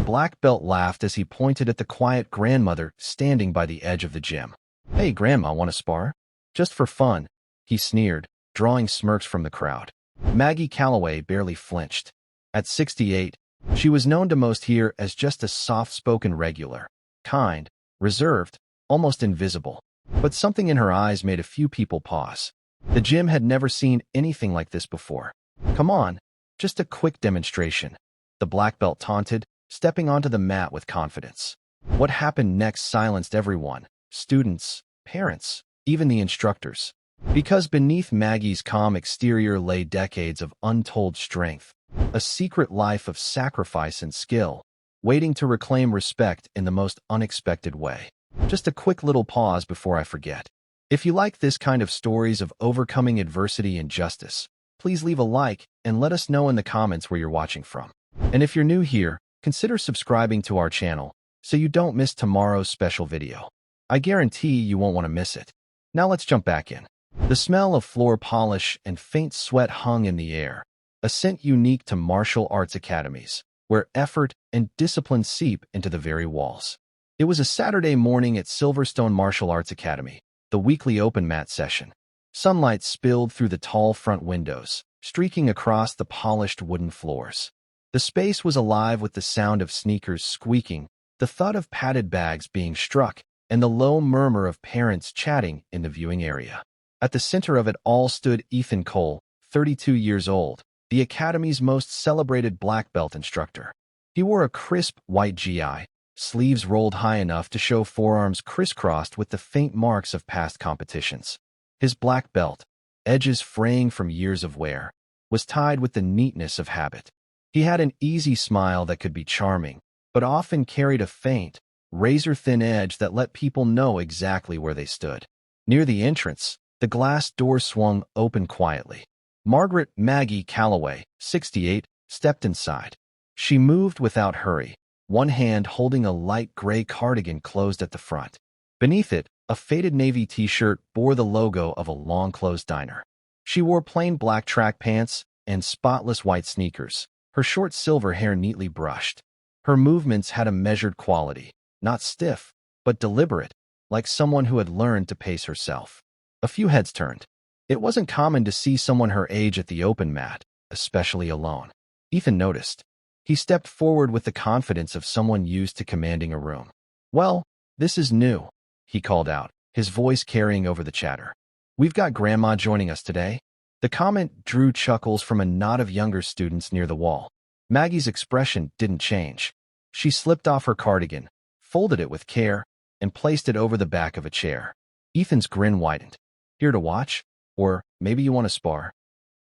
black belt laughed as he pointed at the quiet grandmother standing by the edge of the gym. "Hey, Grandma, want to spar?" "Just for fun," he sneered, drawing smirks from the crowd. Maggie Calloway barely flinched. At 68, she was known to most here as just a soft-spoken regular, kind, reserved, almost invisible. But something in her eyes made a few people pause. The gym had never seen anything like this before. "Come on, just a quick demonstration," the black belt taunted, stepping onto the mat with confidence. What happened next silenced everyone, students, parents, even the instructors. Because beneath Maggie's calm exterior lay decades of untold strength, a secret life of sacrifice and skill, waiting to reclaim respect in the most unexpected way. Just a quick little pause before I forget. If you like this kind of stories of overcoming adversity and justice, please leave a like and let us know in the comments where you're watching from. And if you're new here, consider subscribing to our channel so you don't miss tomorrow's special video. I guarantee you won't want to miss it. Now let's jump back in. The smell of floor polish and faint sweat hung in the air, a scent unique to martial arts academies, where effort and discipline seep into the very walls. It was a Saturday morning at Silverstone Martial Arts Academy, the weekly open mat session. Sunlight spilled through the tall front windows, streaking across the polished wooden floors. The space was alive with the sound of sneakers squeaking, the thud of padded bags being struck, and the low murmur of parents chatting in the viewing area. At the center of it all stood Ethan Cole, 32 years old, the Academy's most celebrated black belt instructor. He wore a crisp white GI, sleeves rolled high enough to show forearms crisscrossed with the faint marks of past competitions. His black belt, edges fraying from years of wear, was tied with the neatness of habit. He had an easy smile that could be charming, but often carried a faint, razor-thin edge that let people know exactly where they stood. Near the entrance, the glass door swung open quietly. Margaret Maggie Calloway, 68, stepped inside. She moved without hurry, one hand holding a light gray cardigan closed at the front. Beneath it, a faded navy t-shirt bore the logo of a long-closed diner. She wore plain black track pants and spotless white sneakers, her short silver hair neatly brushed. Her movements had a measured quality, not stiff, but deliberate, like someone who had learned to pace herself. A few heads turned. It wasn't common to see someone her age at the open mat, especially alone. Ethan noticed. He stepped forward with the confidence of someone used to commanding a room. "Well, this is new," he called out, his voice carrying over the chatter. "We've got Grandma joining us today." The comment drew chuckles from a knot of younger students near the wall. Maggie's expression didn't change. She slipped off her cardigan, folded it with care, and placed it over the back of a chair. Ethan's grin widened. "Here to watch? Or maybe you want to spar?"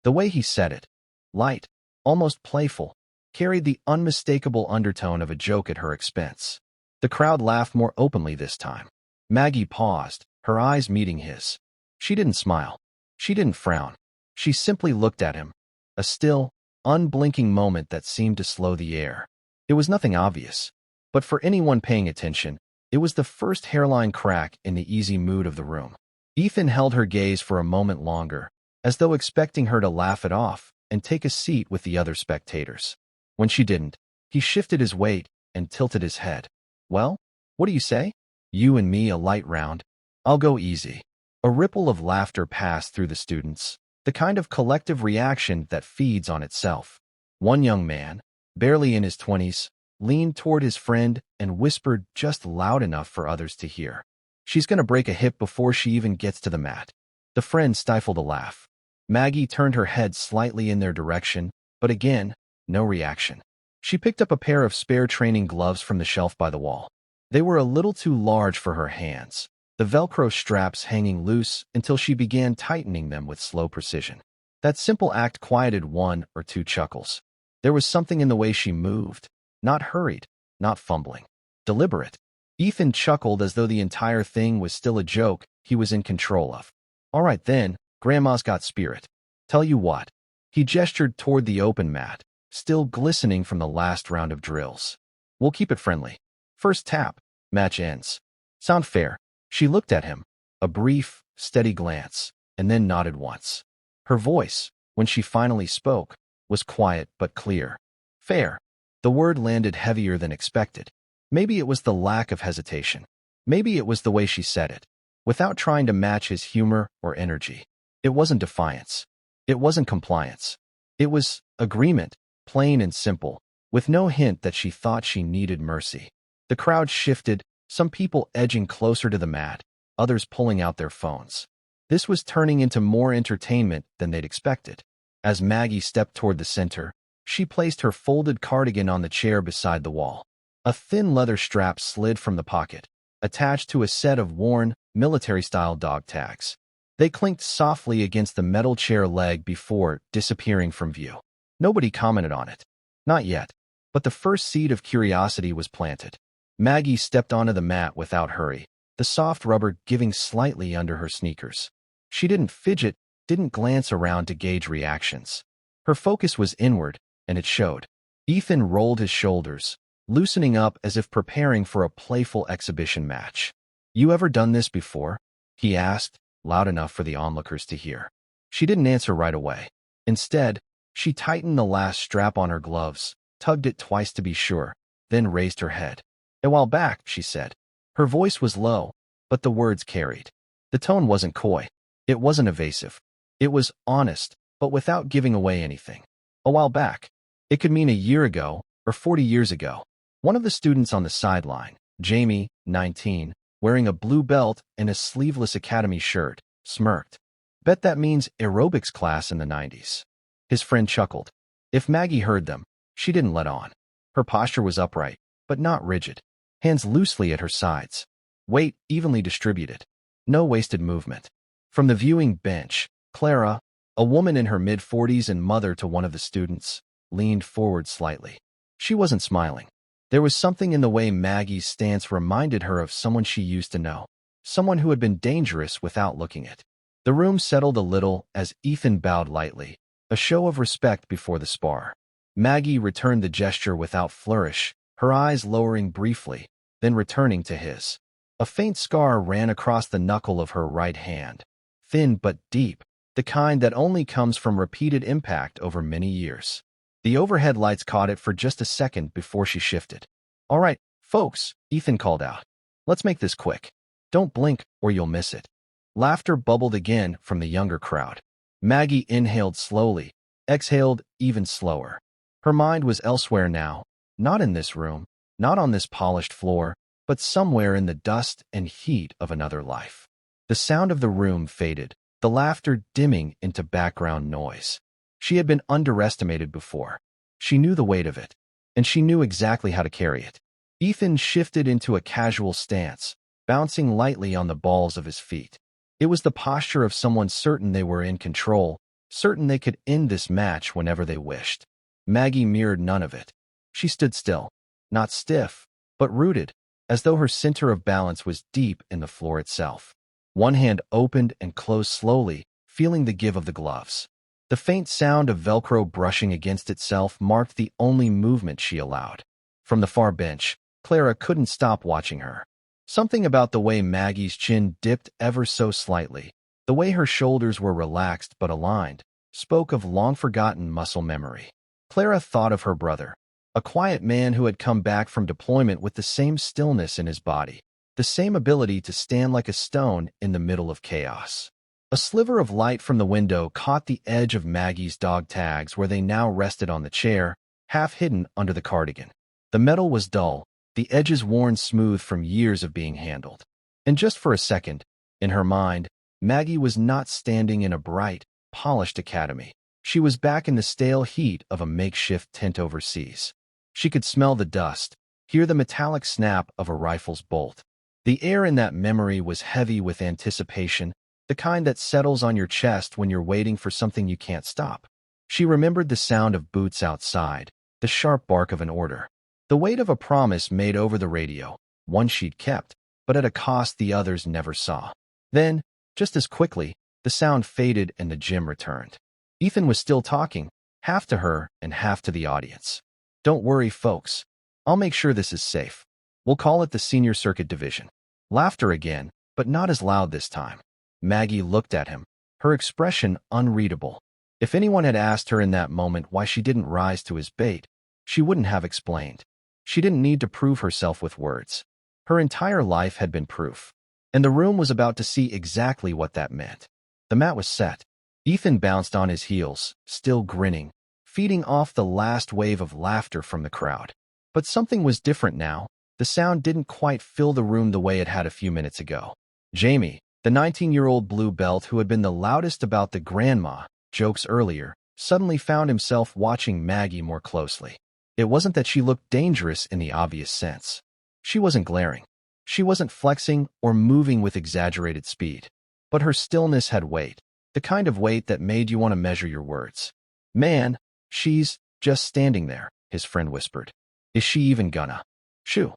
The way he said it, light, almost playful, carried the unmistakable undertone of a joke at her expense. The crowd laughed more openly this time. Maggie paused, her eyes meeting his. She didn't smile. She didn't frown. She simply looked at him, a still, unblinking moment that seemed to slow the air. It was nothing obvious, but for anyone paying attention, it was the first hairline crack in the easy mood of the room. Ethan held her gaze for a moment longer, as though expecting her to laugh it off and take a seat with the other spectators. When she didn't, he shifted his weight and tilted his head. "Well, what do you say? You and me a light round. I'll go easy." A ripple of laughter passed through the students, the kind of collective reaction that feeds on itself. One young man, barely in his 20s, leaned toward his friend and whispered just loud enough for others to hear. "She's going to break a hip before she even gets to the mat." The friend stifled a laugh. Maggie turned her head slightly in their direction, but again, no reaction. She picked up a pair of spare training gloves from the shelf by the wall. They were a little too large for her hands, the Velcro straps hanging loose until she began tightening them with slow precision. That simple act quieted one or two chuckles. There was something in the way she moved, not hurried, not fumbling, deliberate. Ethan chuckled as though the entire thing was still a joke he was in control of. "All right then, Grandma's got spirit. Tell you what." He gestured toward the open mat, still glistening from the last round of drills. "We'll keep it friendly. First tap, match ends. Sound fair?" She looked at him, a brief, steady glance, and then nodded once. Her voice, when she finally spoke, was quiet but clear. "Fair." The word landed heavier than expected. Maybe it was the lack of hesitation. Maybe it was the way she said it, without trying to match his humor or energy. It wasn't defiance. It wasn't compliance. It was agreement, plain and simple, with no hint that she thought she needed mercy. The crowd shifted, some people edging closer to the mat, others pulling out their phones. This was turning into more entertainment than they'd expected. As Maggie stepped toward the center, she placed her folded cardigan on the chair beside the wall. A thin leather strap slid from the pocket, attached to a set of worn, military-style dog tags. They clinked softly against the metal chair leg before disappearing from view. Nobody commented on it. Not yet. But the first seed of curiosity was planted. Maggie stepped onto the mat without hurry, the soft rubber giving slightly under her sneakers. She didn't fidget, didn't glance around to gauge reactions. Her focus was inward, and it showed. Ethan rolled his shoulders, loosening up as if preparing for a playful exhibition match. "You ever done this before?" he asked, loud enough for the onlookers to hear. She didn't answer right away. Instead, she tightened the last strap on her gloves, tugged it twice to be sure, then raised her head. "A while back," she said. Her voice was low, but the words carried. The tone wasn't coy. It wasn't evasive. It was honest, but without giving away anything. A while back. It could mean a year ago or 40 years ago. One of the students on the sideline, Jamie, 19, wearing a blue belt and a sleeveless academy shirt, smirked. "Bet that means aerobics class in the 90s. His friend chuckled. If Maggie heard them, she didn't let on. Her posture was upright, but not rigid. Hands loosely at her sides. Weight evenly distributed. No wasted movement. From the viewing bench, Clara, a woman in her mid-40s and mother to one of the students, leaned forward slightly. She wasn't smiling. There was something in the way Maggie's stance reminded her of someone she used to know, someone who had been dangerous without looking it. The room settled a little as Ethan bowed lightly, a show of respect before the spar. Maggie returned the gesture without flourish, her eyes lowering briefly, then returning to his. A faint scar ran across the knuckle of her right hand, thin but deep, the kind that only comes from repeated impact over many years. The overhead lights caught it for just a second before she shifted. "All right, folks," Ethan called out. "Let's make this quick. Don't blink or you'll miss it." Laughter bubbled again from the younger crowd. Maggie inhaled slowly, exhaled even slower. Her mind was elsewhere now, not in this room, not on this polished floor, but somewhere in the dust and heat of another life. The sound of the room faded, the laughter dimming into background noise. She had been underestimated before. She knew the weight of it, and she knew exactly how to carry it. Ethan shifted into a casual stance, bouncing lightly on the balls of his feet. It was the posture of someone certain they were in control, certain they could end this match whenever they wished. Maggie mirrored none of it. She stood still, not stiff, but rooted, as though her center of balance was deep in the floor itself. One hand opened and closed slowly, feeling the give of the gloves. The faint sound of Velcro brushing against itself marked the only movement she allowed. From the far bench, Clara couldn't stop watching her. Something about the way Maggie's chin dipped ever so slightly, the way her shoulders were relaxed but aligned, spoke of long-forgotten muscle memory. Clara thought of her brother, a quiet man who had come back from deployment with the same stillness in his body, the same ability to stand like a stone in the middle of chaos. A sliver of light from the window caught the edge of Maggie's dog tags where they now rested on the chair, half hidden under the cardigan. The metal was dull, the edges worn smooth from years of being handled. And just for a second, in her mind, Maggie was not standing in a bright, polished academy. She was back in the stale heat of a makeshift tent overseas. She could smell the dust, hear the metallic snap of a rifle's bolt. The air in that memory was heavy with anticipation, the kind that settles on your chest when you're waiting for something you can't stop. She remembered the sound of boots outside, the sharp bark of an order, the weight of a promise made over the radio, one she'd kept, but at a cost the others never saw. Then, just as quickly, the sound faded and the gym returned. Ethan was still talking, half to her and half to the audience. "Don't worry, folks. I'll make sure this is safe. We'll call it the Senior Circuit Division." Laughter again, but not as loud this time. Maggie looked at him, her expression unreadable. If anyone had asked her in that moment why she didn't rise to his bait, She wouldn't have explained. She didn't need to prove herself with words. Her entire life had been proof. And the room was about to see exactly what that meant. The mat was set. Ethan bounced on his heels, still grinning, feeding off the last wave of laughter from the crowd. But something was different now. The sound didn't quite fill the room the way it had a few minutes ago. Jamie, the 19-year-old blue belt who had been the loudest about the grandma jokes earlier, suddenly found himself watching Maggie more closely. It wasn't that she looked dangerous in the obvious sense. She wasn't glaring. She wasn't flexing or moving with exaggerated speed. But her stillness had weight, the kind of weight that made you want to measure your words. Man, she's just standing there, his friend whispered. Is she even gonna? Shoo.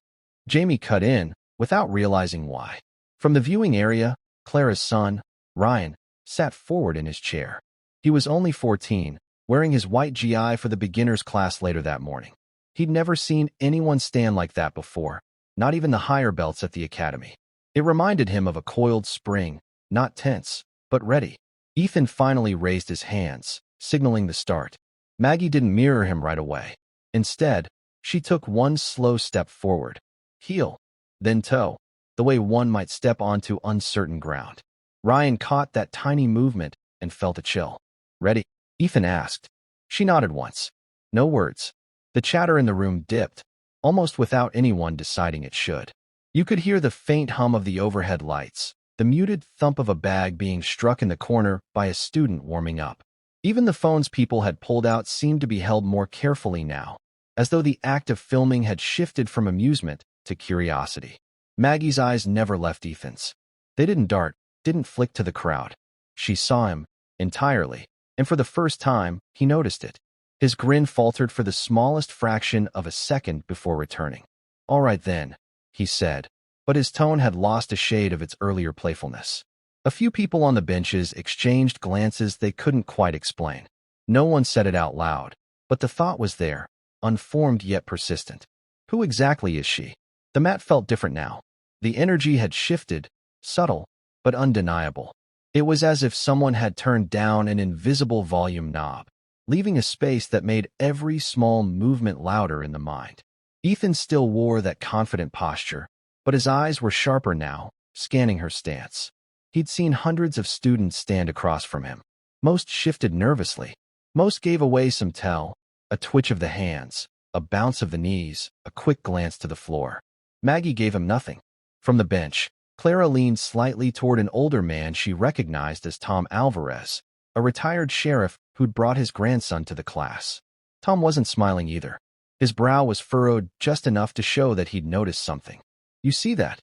Jamie cut in, without realizing why. From the viewing area, Clara's son, Ryan, sat forward in his chair. He was only 14, wearing his white GI for the beginners class later that morning. He'd never seen anyone stand like that before, not even the higher belts at the academy. It reminded him of a coiled spring, not tense, but ready. Ethan finally raised his hands, signaling the start. Maggie didn't mirror him right away. Instead, she took one slow step forward, heel, then toe, the way one might step onto uncertain ground. Ryan caught that tiny movement and felt a chill. Ready? Ethan asked. She nodded once. No words. The chatter in the room dipped, almost without anyone deciding it should. You could hear the faint hum of the overhead lights, the muted thump of a bag being struck in the corner by a student warming up. Even the phones people had pulled out seemed to be held more carefully now, as though the act of filming had shifted from amusement to curiosity. Maggie's eyes never left Ethan's. They didn't dart, didn't flick to the crowd. She saw him, entirely, and for the first time, he noticed it. His grin faltered for the smallest fraction of a second before returning. All right then, he said, but his tone had lost a shade of its earlier playfulness. A few people on the benches exchanged glances they couldn't quite explain. No one said it out loud, but the thought was there, unformed yet persistent. Who exactly is she? The mat felt different now. The energy had shifted, subtle, but undeniable. It was as if someone had turned down an invisible volume knob, leaving a space that made every small movement louder in the mind. Ethan still wore that confident posture, but his eyes were sharper now, scanning her stance. He'd seen hundreds of students stand across from him. Most shifted nervously. Most gave away some tell, a twitch of the hands, a bounce of the knees, a quick glance to the floor. Maggie gave him nothing. From the bench, Clara leaned slightly toward an older man she recognized as Tom Alvarez, a retired sheriff who'd brought his grandson to the class. Tom wasn't smiling either. His brow was furrowed just enough to show that he'd noticed something. You see that?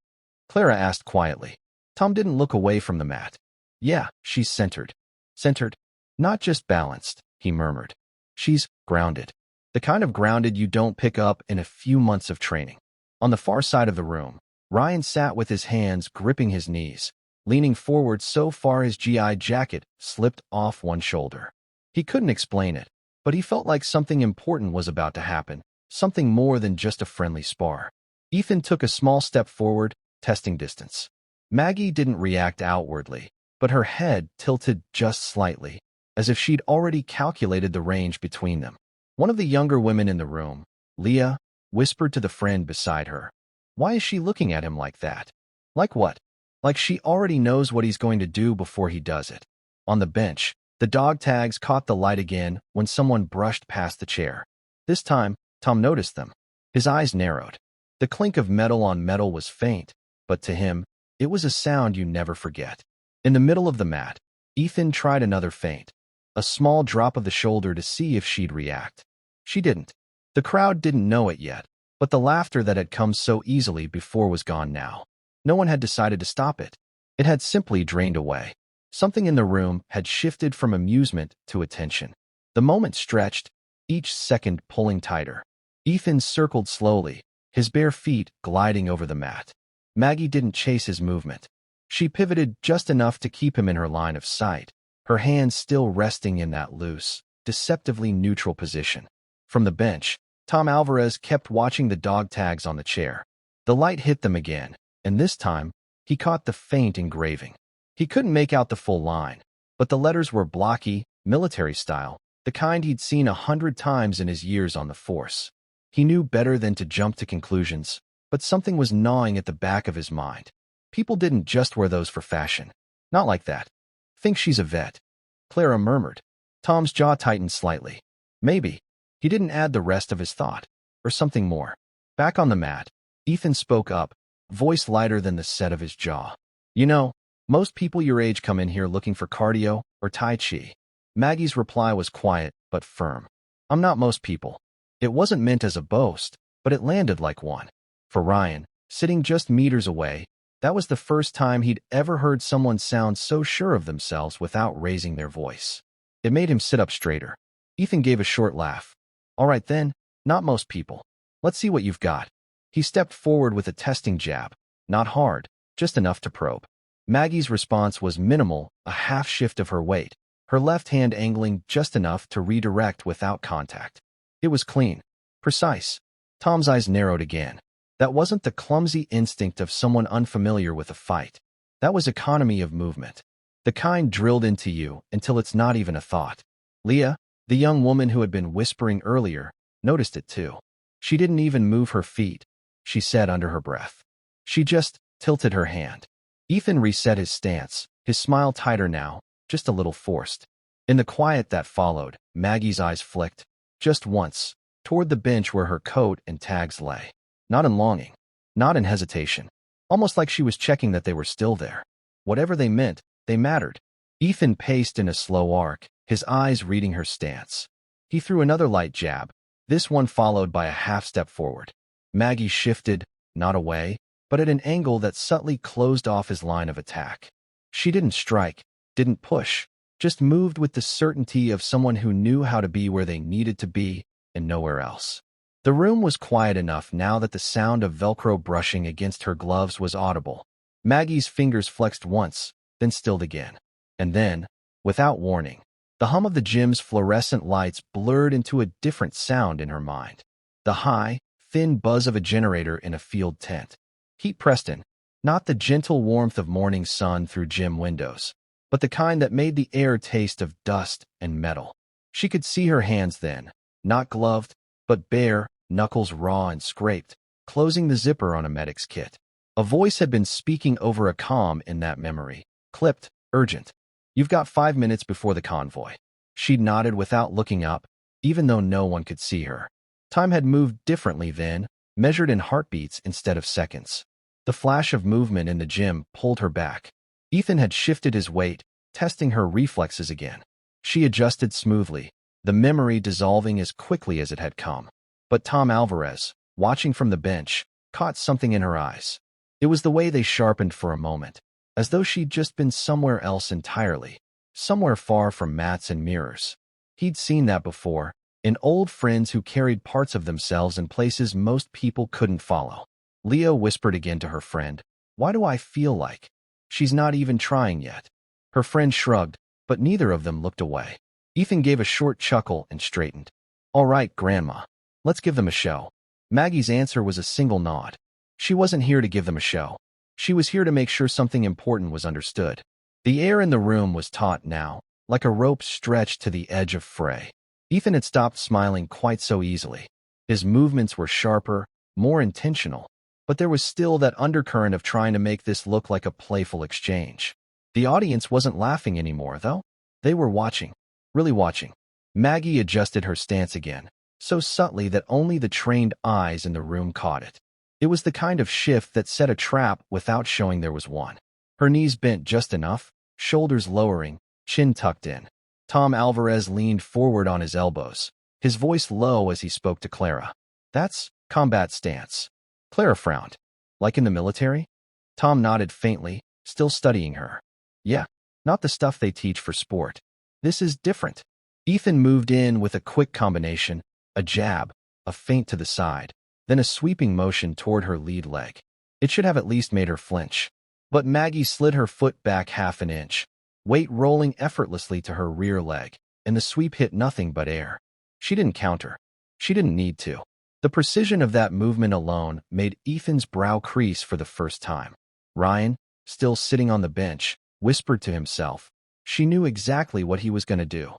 Clara asked quietly. Tom didn't look away from the mat. Yeah, she's centered. Centered? Not just balanced, he murmured. She's grounded. The kind of grounded you don't pick up in a few months of training. On the far side of the room, Ryan sat with his hands gripping his knees, leaning forward so far his GI jacket slipped off one shoulder. He couldn't explain it, but he felt like something important was about to happen, something more than just a friendly spar. Ethan took a small step forward, testing distance. Maggie didn't react outwardly, but her head tilted just slightly, as if she'd already calculated the range between them. One of the younger women in the room, Leah, whispered to the friend beside her. Why is she looking at him like that? Like what? Like she already knows what he's going to do before he does it. On the bench, the dog tags caught the light again when someone brushed past the chair. This time, Tom noticed them. His eyes narrowed. The clink of metal on metal was faint, but to him, it was a sound you never forget. In the middle of the mat, Ethan tried another feint, a small drop of the shoulder to see if she'd react. She didn't. The crowd didn't know it yet, but the laughter that had come so easily before was gone now. No one had decided to stop it. It had simply drained away. Something in the room had shifted from amusement to attention. The moment stretched, each second pulling tighter. Ethan circled slowly, his bare feet gliding over the mat. Maggie didn't chase his movement. She pivoted just enough to keep him in her line of sight, her hands still resting in that loose, deceptively neutral position. From the bench, Tom Alvarez kept watching the dog tags on the chair. The light hit them again, and this time, he caught the faint engraving. He couldn't make out the full line, but the letters were blocky, military style, the kind he'd seen 100 times in his years on the force. He knew better than to jump to conclusions, but something was gnawing at the back of his mind. People didn't just wear those for fashion. Not like that. Think she's a vet, Clara murmured. Tom's jaw tightened slightly. Maybe. He didn't add the rest of his thought. Or something more. Back on the mat, Ethan spoke up, voice lighter than the set of his jaw. You know, most people your age come in here looking for cardio or tai chi. Maggie's reply was quiet but firm. I'm not most people. It wasn't meant as a boast, but it landed like one. For Ryan, sitting just meters away, that was the first time he'd ever heard someone sound so sure of themselves without raising their voice. It made him sit up straighter. Ethan gave a short laugh. All right then, not most people. Let's see what you've got. He stepped forward with a testing jab. Not hard, just enough to probe. Maggie's response was minimal, a half shift of her weight, her left hand angling just enough to redirect without contact. It was clean. Precise. Tom's eyes narrowed again. That wasn't the clumsy instinct of someone unfamiliar with a fight. That was economy of movement. The kind drilled into you until it's not even a thought. Leah, the young woman who had been whispering earlier, noticed it too. She didn't even move her feet, she said under her breath. She just tilted her hand. Ethan reset his stance, his smile tighter now, just a little forced. In the quiet that followed, Maggie's eyes flicked, just once, toward the bench where her coat and tags lay. Not in longing, not in hesitation. Almost like she was checking that they were still there. Whatever they meant, they mattered. Ethan paced in a slow arc, his eyes reading her stance. He threw another light jab, this one followed by a half step forward. Maggie shifted, not away, but at an angle that subtly closed off his line of attack. She didn't strike, didn't push, just moved with the certainty of someone who knew how to be where they needed to be and nowhere else. The room was quiet enough now that the sound of Velcro brushing against her gloves was audible. Maggie's fingers flexed once, then stilled again. And then, without warning, the hum of the gym's fluorescent lights blurred into a different sound in her mind. The high, thin buzz of a generator in a field tent. Heat pressed in, not the gentle warmth of morning sun through gym windows, but the kind that made the air taste of dust and metal. She could see her hands then, not gloved, but bare, knuckles raw and scraped, closing the zipper on a medic's kit. A voice had been speaking over a comm in that memory. Clipped, urgent. You've got 5 minutes before the convoy. She nodded without looking up, even though no one could see her. Time had moved differently then, measured in heartbeats instead of seconds. The flash of movement in the gym pulled her back. Ethan had shifted his weight, testing her reflexes again. She adjusted smoothly, the memory dissolving as quickly as it had come. But Tom Alvarez, watching from the bench, caught something in her eyes. It was the way they sharpened for a moment, as though she'd just been somewhere else entirely, somewhere far from mats and mirrors. He'd seen that before, in old friends who carried parts of themselves in places most people couldn't follow. Leah whispered again to her friend, "Why do I feel like she's not even trying yet?" Her friend shrugged, but neither of them looked away. Ethan gave a short chuckle and straightened. "All right, Grandma. Let's give them a show." Maggie's answer was a single nod. She wasn't here to give them a show. She was here to make sure something important was understood. The air in the room was taut now, like a rope stretched to the edge of fray. Ethan had stopped smiling quite so easily. His movements were sharper, more intentional, but there was still that undercurrent of trying to make this look like a playful exchange. The audience wasn't laughing anymore, though. They were watching, really watching. Maggie adjusted her stance again, so subtly that only the trained eyes in the room caught it. It was the kind of shift that set a trap without showing there was one. Her knees bent just enough, shoulders lowering, chin tucked in. Tom Alvarez leaned forward on his elbows, his voice low as he spoke to Clara. "That's combat stance." Clara frowned. "Like in the military?" Tom nodded faintly, still studying her. "Yeah, not the stuff they teach for sport. This is different." Ethan moved in with a quick combination, a jab, a feint to the side, then a sweeping motion toward her lead leg. It should have at least made her flinch. But Maggie slid her foot back half an inch, weight rolling effortlessly to her rear leg, and the sweep hit nothing but air. She didn't counter. She didn't need to. The precision of that movement alone made Ethan's brow crease for the first time. Ryan, still sitting on the bench, whispered to himself. She knew exactly what he was going to do.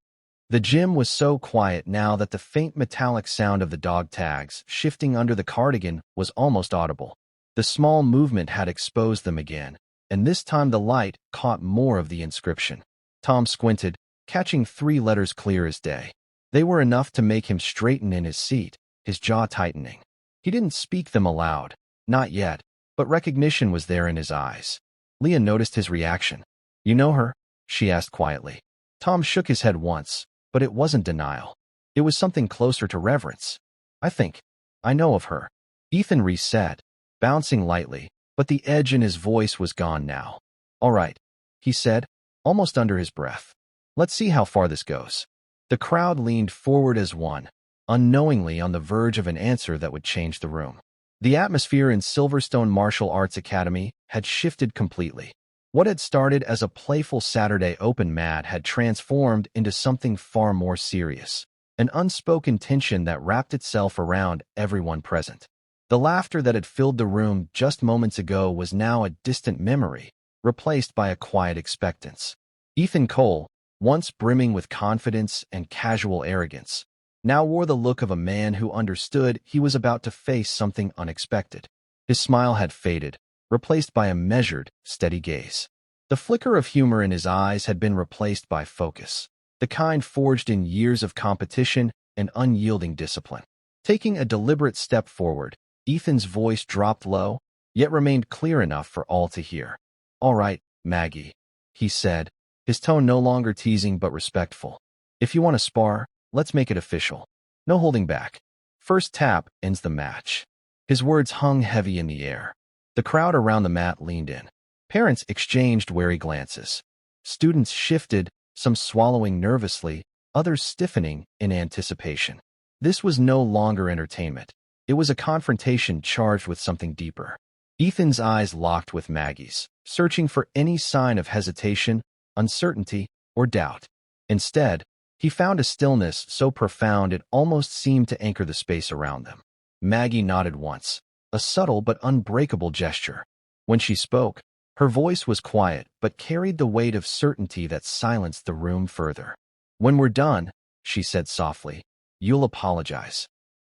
The gym was so quiet now that the faint metallic sound of the dog tags shifting under the cardigan was almost audible. The small movement had exposed them again, and this time the light caught more of the inscription. Tom squinted, catching 3 letters clear as day. They were enough to make him straighten in his seat, his jaw tightening. He didn't speak them aloud, not yet, but recognition was there in his eyes. Leah noticed his reaction. "You know her?" she asked quietly. Tom shook his head once, but it wasn't denial. It was something closer to reverence. I know of her." Ethan reset, bouncing lightly, but the edge in his voice was gone now. "All right," he said, almost under his breath. "Let's see how far this goes." The crowd leaned forward as one, unknowingly on the verge of an answer that would change the room. The atmosphere in Silverstone Martial Arts Academy had shifted completely. What had started as a playful Saturday open mat had transformed into something far more serious, an unspoken tension that wrapped itself around everyone present. The laughter that had filled the room just moments ago was now a distant memory, replaced by a quiet expectance. Ethan Cole, once brimming with confidence and casual arrogance, now wore the look of a man who understood he was about to face something unexpected. His smile had faded, replaced by a measured, steady gaze. The flicker of humor in his eyes had been replaced by focus, the kind forged in years of competition and unyielding discipline. Taking a deliberate step forward, Ethan's voice dropped low, yet remained clear enough for all to hear. "All right, Maggie," he said, his tone no longer teasing but respectful. "If you want to spar, let's make it official. No holding back. First tap ends the match." His words hung heavy in the air. The crowd around the mat leaned in. Parents exchanged wary glances. Students shifted, some swallowing nervously, others stiffening in anticipation. This was no longer entertainment. It was a confrontation charged with something deeper. Ethan's eyes locked with Maggie's, searching for any sign of hesitation, uncertainty, or doubt. Instead, he found a stillness so profound it almost seemed to anchor the space around them. Maggie nodded once, a subtle but unbreakable gesture. When she spoke, her voice was quiet but carried the weight of certainty that silenced the room further. "When we're done," she said softly, "you'll apologize."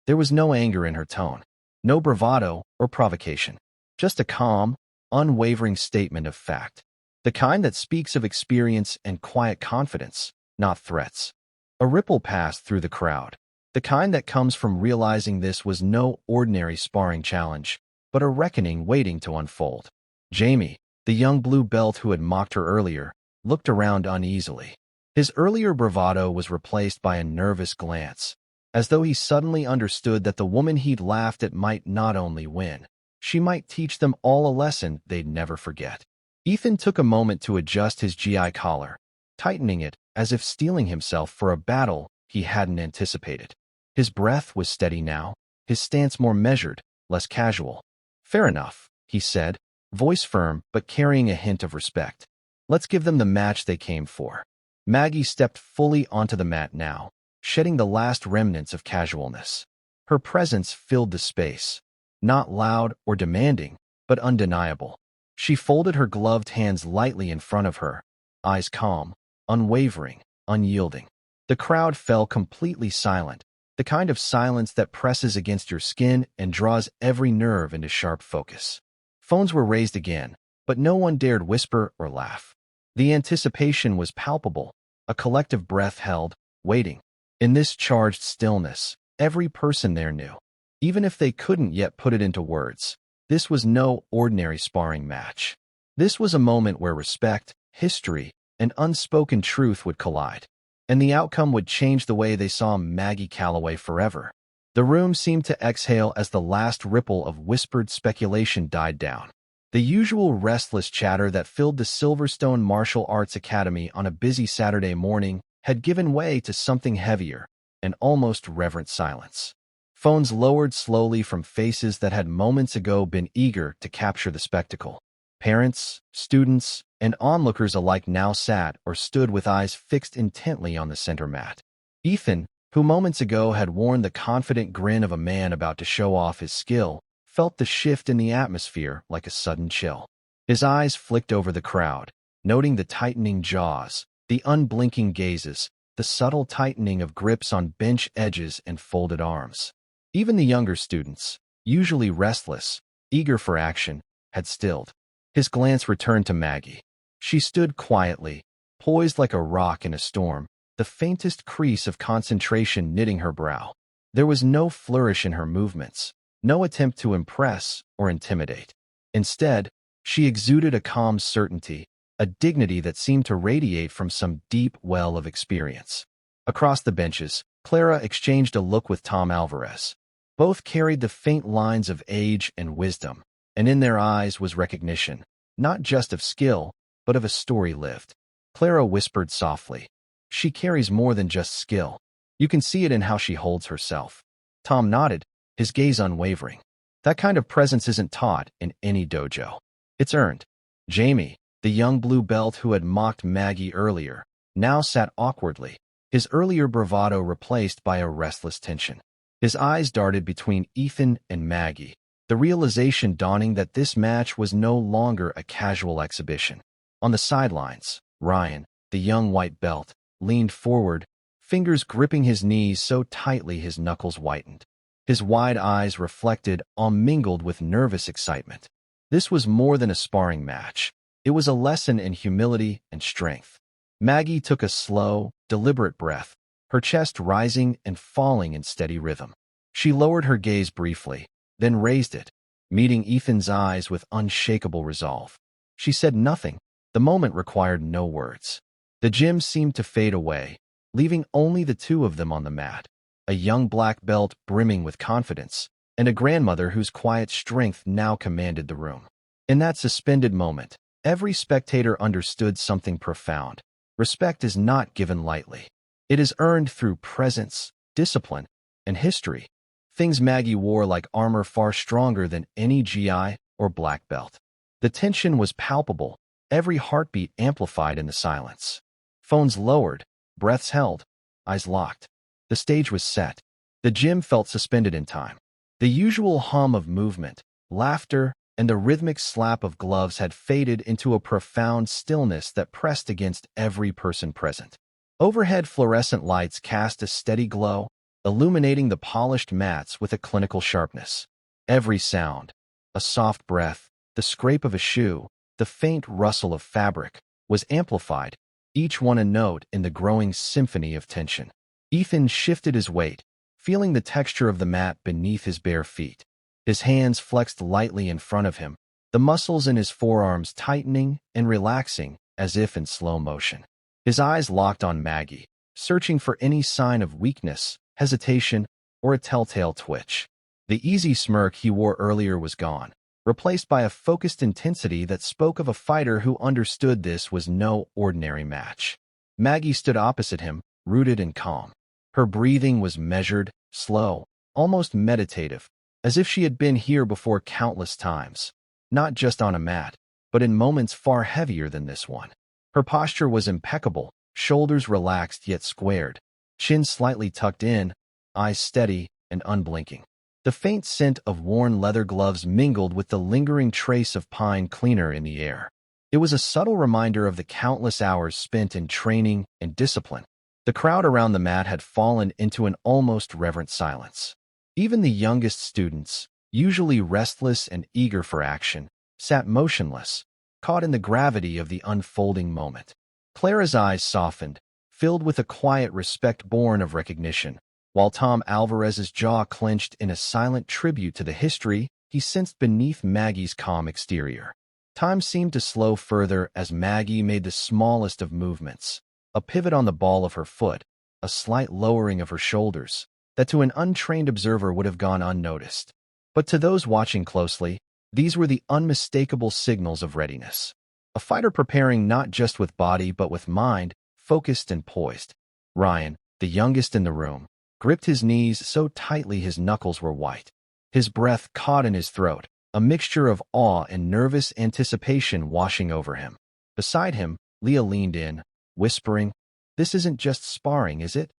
There was no anger in her tone, no bravado or provocation, just a calm, unwavering statement of fact, the kind that speaks of experience and quiet confidence, not threats. A ripple passed through the crowd, the kind that comes from realizing this was no ordinary sparring challenge, but a reckoning waiting to unfold. Jamie, the young blue belt who had mocked her earlier, looked around uneasily. His earlier bravado was replaced by a nervous glance, as though he suddenly understood that the woman he'd laughed at might not only win, she might teach them all a lesson they'd never forget. Ethan took a moment to adjust his GI collar, tightening it as if steeling himself for a battle he hadn't anticipated. His breath was steady now, his stance more measured, less casual. "Fair enough," he said, voice firm but carrying a hint of respect. "Let's give them the match they came for." Maggie stepped fully onto the mat now, shedding the last remnants of casualness. Her presence filled the space, not loud or demanding, but undeniable. She folded her gloved hands lightly in front of her, eyes calm, unwavering, unyielding. The crowd fell completely silent, the kind of silence that presses against your skin and draws every nerve into sharp focus. Phones were raised again, but no one dared whisper or laugh. The anticipation was palpable, a collective breath held, waiting. In this charged stillness, every person there knew, even if they couldn't yet put it into words, this was no ordinary sparring match. This was a moment where respect, history, and unspoken truth would collide, and the outcome would change the way they saw Maggie Calloway forever. The room seemed to exhale as the last ripple of whispered speculation died down. The usual restless chatter that filled the Silverstone Martial Arts Academy on a busy Saturday morning had given way to something heavier, an almost reverent silence. Phones lowered slowly from faces that had moments ago been eager to capture the spectacle. Parents, students, and onlookers alike now sat or stood with eyes fixed intently on the center mat. Ethan, who moments ago had worn the confident grin of a man about to show off his skill, felt the shift in the atmosphere like a sudden chill. His eyes flicked over the crowd, noting the tightening jaws, the unblinking gazes, the subtle tightening of grips on bench edges and folded arms. Even the younger students, usually restless, eager for action, had stilled. His glance returned to Maggie. She stood quietly, poised like a rock in a storm, the faintest crease of concentration knitting her brow. There was no flourish in her movements, no attempt to impress or intimidate. Instead, she exuded a calm certainty, a dignity that seemed to radiate from some deep well of experience. Across the benches, Clara exchanged a look with Tom Alvarez. Both carried the faint lines of age and wisdom, and in their eyes was recognition, not just of skill, but of a story lived. Clara whispered softly, "She carries more than just skill. You can see it in how she holds herself." Tom nodded, his gaze unwavering. That kind of presence isn't taught in any dojo. It's earned. Jamie, the young blue belt who had mocked Maggie earlier, now sat awkwardly, his earlier bravado replaced by a restless tension. His eyes darted between Ethan and Maggie, the realization dawning that this match was no longer a casual exhibition. On the sidelines, Ryan, the young white belt, leaned forward, fingers gripping his knees so tightly his knuckles whitened. His wide eyes reflected awe mingled with nervous excitement. This was more than a sparring match. It was a lesson in humility and strength. Maggie took a slow, deliberate breath, her chest rising and falling in steady rhythm. She lowered her gaze briefly, then raised it, meeting Ethan's eyes with unshakable resolve. She said nothing. The moment required no words. The gym seemed to fade away, leaving only the two of them on the mat, a young black belt brimming with confidence, and a grandmother whose quiet strength now commanded the room. In that suspended moment, every spectator understood something profound. Respect is not given lightly. It is earned through presence, discipline, and history, things Maggie wore like armor far stronger than any GI or black belt. The tension was palpable, every heartbeat amplified in the silence. Phones lowered, breaths held, eyes locked. The stage was set. The gym felt suspended in time. The usual hum of movement, laughter, and the rhythmic slap of gloves had faded into a profound stillness that pressed against every person present. Overhead fluorescent lights cast a steady glow, illuminating the polished mats with a clinical sharpness. Every sound, a soft breath, the scrape of a shoe, the faint rustle of fabric, was amplified, each one a note in the growing symphony of tension. Ethan shifted his weight, feeling the texture of the mat beneath his bare feet. His hands flexed lightly in front of him, the muscles in his forearms tightening and relaxing as if in slow motion. His eyes locked on Maggie, searching for any sign of weakness, hesitation, or a telltale twitch. The easy smirk he wore earlier was gone, replaced by a focused intensity that spoke of a fighter who understood this was no ordinary match. Maggie stood opposite him, rooted and calm. Her breathing was measured, slow, almost meditative, as if she had been here before countless times, not just on a mat, but in moments far heavier than this one. Her posture was impeccable, shoulders relaxed yet squared, chin slightly tucked in, eyes steady and unblinking. The faint scent of worn leather gloves mingled with the lingering trace of pine cleaner in the air. It was a subtle reminder of the countless hours spent in training and discipline. The crowd around the mat had fallen into an almost reverent silence. Even the youngest students, usually restless and eager for action, sat motionless, caught in the gravity of the unfolding moment. Clara's eyes softened, filled with a quiet respect born of recognition, while Tom Alvarez's jaw clenched in a silent tribute to the history he sensed beneath Maggie's calm exterior. Time seemed to slow further as Maggie made the smallest of movements, a pivot on the ball of her foot, a slight lowering of her shoulders, that to an untrained observer would have gone unnoticed. But to those watching closely, these were the unmistakable signals of readiness. A fighter preparing not just with body but with mind, focused and poised. Ryan, the youngest in the room, gripped his knees so tightly his knuckles were white. His breath caught in his throat, a mixture of awe and nervous anticipation washing over him. Beside him, Leah leaned in, whispering, "This isn't just sparring, is it?"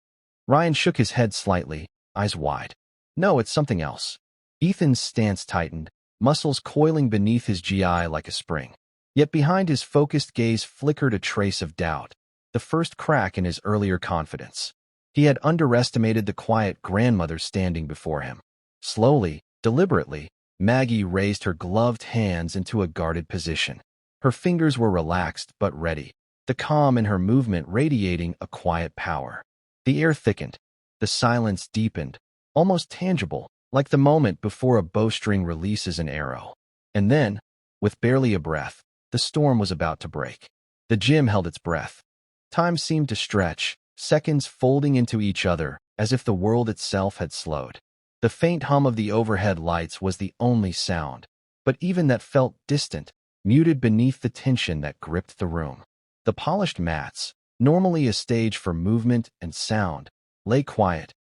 Ryan shook his head slightly, eyes wide. "No, it's something else." Ethan's stance tightened, muscles coiling beneath his GI like a spring. Yet behind his focused gaze flickered a trace of doubt. The the first crack in his earlier confidence. He had underestimated the quiet grandmother standing before him. Slowly, deliberately, Maggie raised her gloved hands into a guarded position. Her fingers were relaxed but ready, the calm in her movement radiating a quiet power. The air thickened. The silence deepened, almost tangible, like the moment before a bowstring releases an arrow. And then, with barely a breath, the storm was about to break. The gym held its breath. Time seemed to stretch, seconds folding into each other, as if the world itself had slowed. The faint hum of the overhead lights was the only sound, but even that felt distant, muted beneath the tension that gripped the room. The polished mats, normally a stage for movement and sound, lay quiet,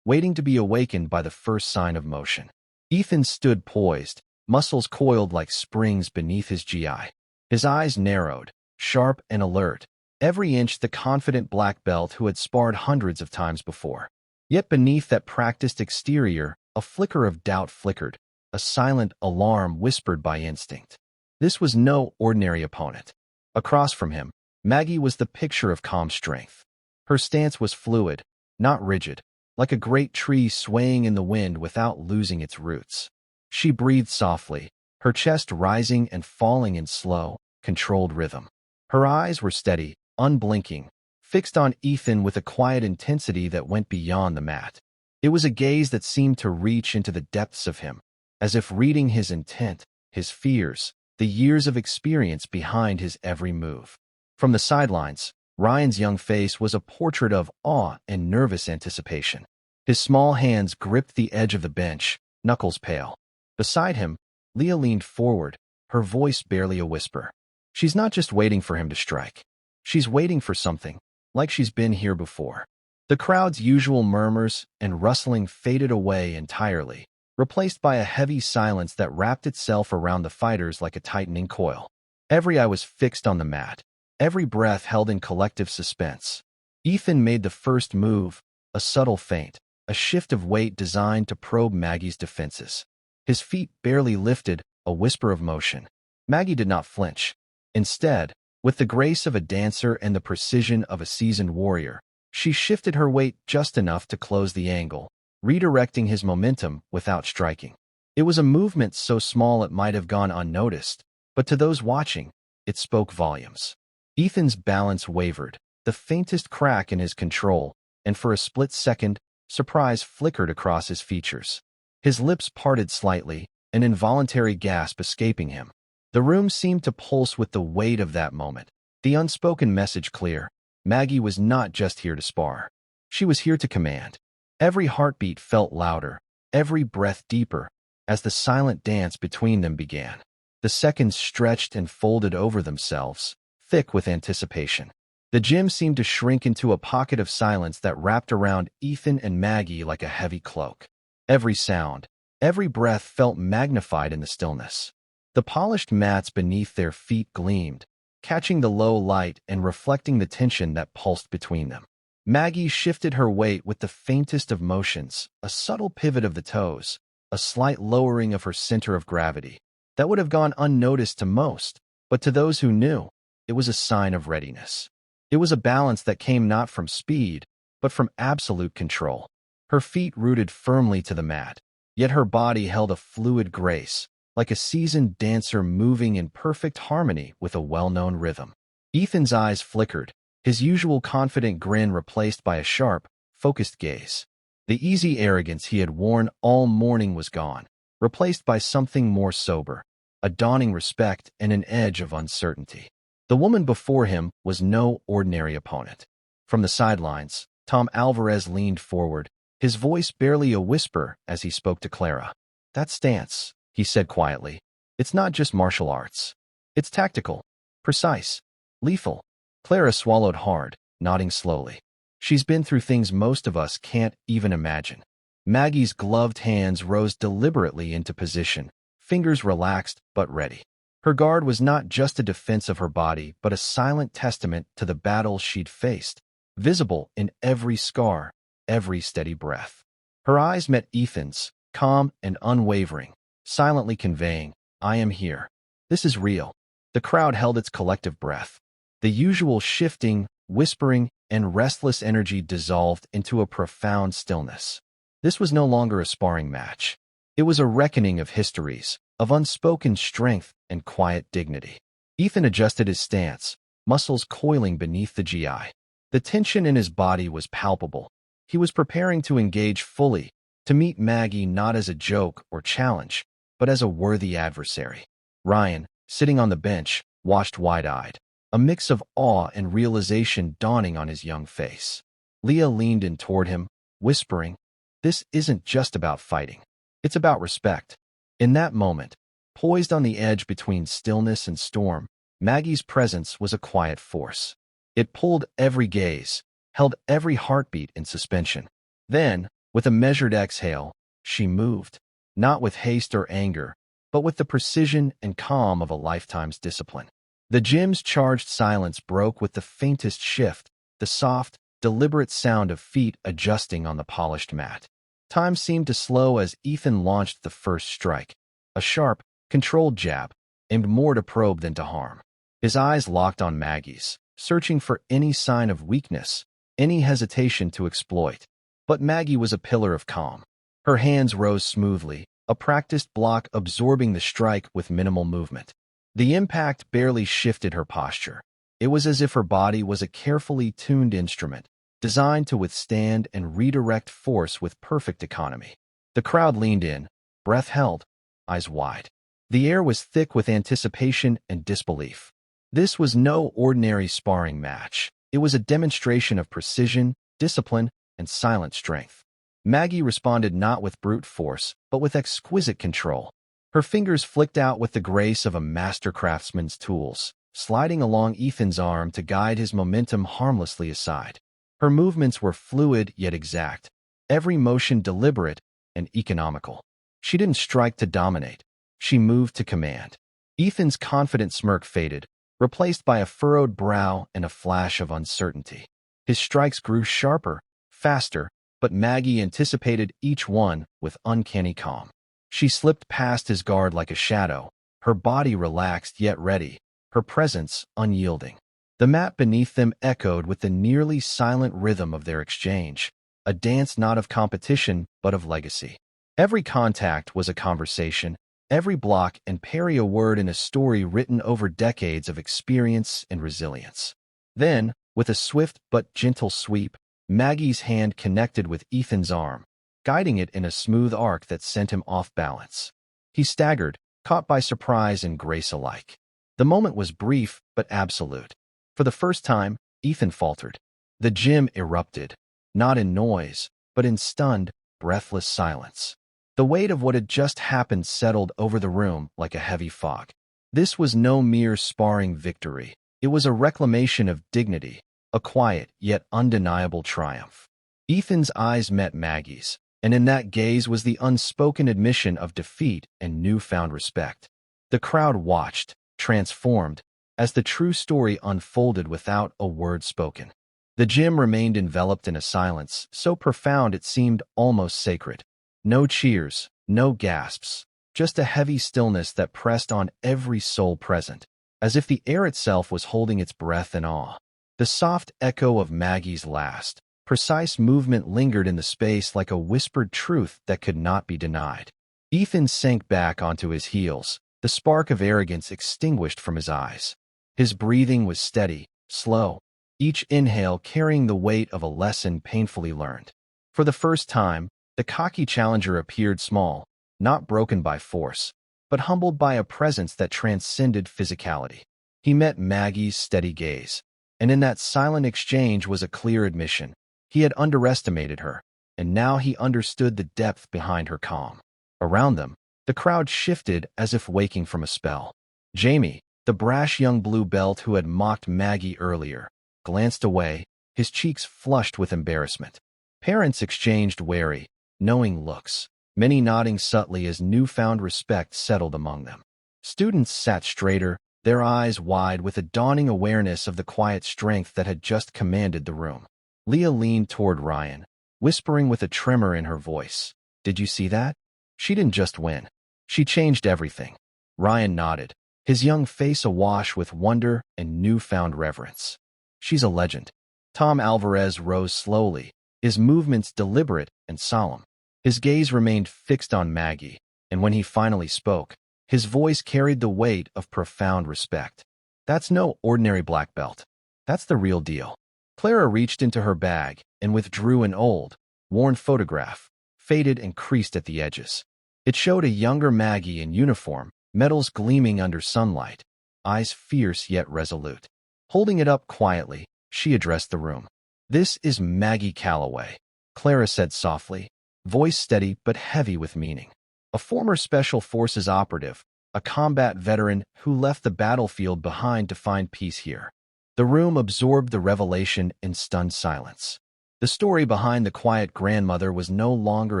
waiting to be awakened by the first sign of motion. Ethan stood poised, muscles coiled like springs beneath his GI. His eyes narrowed, sharp and alert, every inch the confident black belt who had sparred hundreds of times before. Yet beneath that practiced exterior, a flicker of doubt flickered, a silent alarm whispered by instinct. This was no ordinary opponent. Across from him, Maggie was the picture of calm strength. Her stance was fluid, not rigid, like a great tree swaying in the wind without losing its roots. She breathed softly, her chest rising and falling in slow, controlled rhythm. Her eyes were steady, unblinking, fixed on Ethan with a quiet intensity that went beyond the mat. It was a gaze that seemed to reach into the depths of him, as if reading his intent, his fears, the years of experience behind his every move. From the sidelines, Ryan's young face was a portrait of awe and nervous anticipation. His small hands gripped the edge of the bench, knuckles pale. Beside him, Leah leaned forward, her voice barely a whisper. She's not just waiting for him to strike. She's waiting for something, like she's been here before. The crowd's usual murmurs and rustling faded away entirely, replaced by a heavy silence that wrapped itself around the fighters like a tightening coil. Every eye was fixed on the mat, every breath held in collective suspense. Ethan made the first move, a subtle feint, a shift of weight designed to probe Maggie's defenses. His feet barely lifted, a whisper of motion. Maggie did not flinch. Instead, with the grace of a dancer and the precision of a seasoned warrior, she shifted her weight just enough to close the angle, redirecting his momentum without striking. It was a movement so small it might have gone unnoticed, but to those watching, it spoke volumes. Ethan's balance wavered, the faintest crack in his control, and for a split second, surprise flickered across his features. His lips parted slightly, an involuntary gasp escaping him. The room seemed to pulse with the weight of that moment, the unspoken message clear. Maggie was not just here to spar. She was here to command. Every heartbeat felt louder, every breath deeper, as the silent dance between them began. The seconds stretched and folded over themselves, thick with anticipation. The gym seemed to shrink into a pocket of silence that wrapped around Ethan and Maggie like a heavy cloak. Every sound, every breath felt magnified in the stillness. The polished mats beneath their feet gleamed, catching the low light and reflecting the tension that pulsed between them. Maggie shifted her weight with the faintest of motions, a subtle pivot of the toes, a slight lowering of her center of gravity. That would have gone unnoticed to most, but to those who knew, it was a sign of readiness. It was a balance that came not from speed, but from absolute control. Her feet rooted firmly to the mat, yet her body held a fluid grace, like a seasoned dancer moving in perfect harmony with a well-known rhythm. Ethan's eyes flickered, his usual confident grin replaced by a sharp, focused gaze. The easy arrogance he had worn all morning was gone, replaced by something more sober, a dawning respect and an edge of uncertainty. The woman before him was no ordinary opponent. From the sidelines, Tom Alvarez leaned forward, his voice barely a whisper as he spoke to Clara. "That stance," he said quietly, "it's not just martial arts. It's tactical, precise, lethal." Clara swallowed hard, nodding slowly. She's been through things most of us can't even imagine. Maggie's gloved hands rose deliberately into position, fingers relaxed but ready. Her guard was not just a defense of her body, but a silent testament to the battles she'd faced, visible in every scar, every steady breath. Her eyes met Ethan's, calm and unwavering, silently conveying, "I am here. This is real." The crowd held its collective breath. The usual shifting, whispering, and restless energy dissolved into a profound stillness. This was no longer a sparring match. It was a reckoning of histories, of unspoken strength and quiet dignity. Ethan adjusted his stance, muscles coiling beneath the GI. The tension in his body was palpable. He was preparing to engage fully, to meet Maggie not as a joke or challenge, but as a worthy adversary. Ryan, sitting on the bench, watched wide-eyed, a mix of awe and realization dawning on his young face. Leah leaned in toward him, whispering, "This isn't just about fighting. It's about respect." In that moment, poised on the edge between stillness and storm, Maggie's presence was a quiet force. It pulled every gaze, held every heartbeat in suspension. Then, with a measured exhale, she moved, not with haste or anger, but with the precision and calm of a lifetime's discipline. The gym's charged silence broke with the faintest shift, the soft, deliberate sound of feet adjusting on the polished mat. Time seemed to slow as Ethan launched the first strike, a sharp, controlled jab, aimed more to probe than to harm. His eyes locked on Maggie's, searching for any sign of weakness, any hesitation to exploit. But Maggie was a pillar of calm. Her hands rose smoothly, a practiced block absorbing the strike with minimal movement. The impact barely shifted her posture. It was as if her body was a carefully tuned instrument, designed to withstand and redirect force with perfect economy. The crowd leaned in, breath held, eyes wide. The air was thick with anticipation and disbelief. This was no ordinary sparring match. It was a demonstration of precision, discipline, and silent strength. Maggie responded not with brute force, but with exquisite control. Her fingers flicked out with the grace of a master craftsman's tools, sliding along Ethan's arm to guide his momentum harmlessly aside. Her movements were fluid yet exact, every motion deliberate and economical. She didn't strike to dominate. She moved to command. Ethan's confident smirk faded, replaced by a furrowed brow and a flash of uncertainty. His strikes grew sharper, faster, but Maggie anticipated each one with uncanny calm. She slipped past his guard like a shadow, her body relaxed yet ready, her presence unyielding. The mat beneath them echoed with the nearly silent rhythm of their exchange, a dance not of competition but of legacy. Every contact was a conversation, every block and parry a word in a story written over decades of experience and resilience. Then, with a swift but gentle sweep, Maggie's hand connected with Ethan's arm, guiding it in a smooth arc that sent him off balance. He staggered, caught by surprise and grace alike. The moment was brief but absolute. For the first time, Ethan faltered. The gym erupted, not in noise, but in stunned, breathless silence. The weight of what had just happened settled over the room like a heavy fog. This was no mere sparring victory. It was a reclamation of dignity, a quiet yet undeniable triumph. Ethan's eyes met Maggie's, and in that gaze was the unspoken admission of defeat and newfound respect. The crowd watched, transformed, as the true story unfolded without a word spoken. The gym remained enveloped in a silence so profound it seemed almost sacred. No cheers, no gasps, just a heavy stillness that pressed on every soul present, as if the air itself was holding its breath in awe. The soft echo of Maggie's last, precise movement lingered in the space like a whispered truth that could not be denied. Ethan sank back onto his heels, the spark of arrogance extinguished from his eyes. His breathing was steady, slow, each inhale carrying the weight of a lesson painfully learned. For the first time, the cocky challenger appeared small, not broken by force, but humbled by a presence that transcended physicality. He met Maggie's steady gaze, and in that silent exchange was a clear admission. He had underestimated her, and now he understood the depth behind her calm. Around them, the crowd shifted as if waking from a spell. Jamie, the brash young blue belt who had mocked Maggie earlier, glanced away, his cheeks flushed with embarrassment. Parents exchanged wary, knowing looks, many nodding subtly as newfound respect settled among them. Students sat straighter, their eyes wide with a dawning awareness of the quiet strength that had just commanded the room. Leah leaned toward Ryan, whispering with a tremor in her voice, "Did you see that? She didn't just win. She changed everything." Ryan nodded, his young face awash with wonder and newfound reverence. "She's a legend." Tom Alvarez rose slowly, his movements deliberate and solemn. His gaze remained fixed on Maggie, and when he finally spoke, his voice carried the weight of profound respect. That's no ordinary black belt. That's the real deal. Clara reached into her bag and withdrew an old, worn photograph, faded and creased at the edges. It showed a younger Maggie in uniform, medals gleaming under sunlight, eyes fierce yet resolute. Holding it up quietly, she addressed the room. "This is Maggie Calloway," Clara said softly, voice steady but heavy with meaning. "A former Special Forces operative, a combat veteran who left the battlefield behind to find peace here." The room absorbed the revelation in stunned silence. The story behind the quiet grandmother was no longer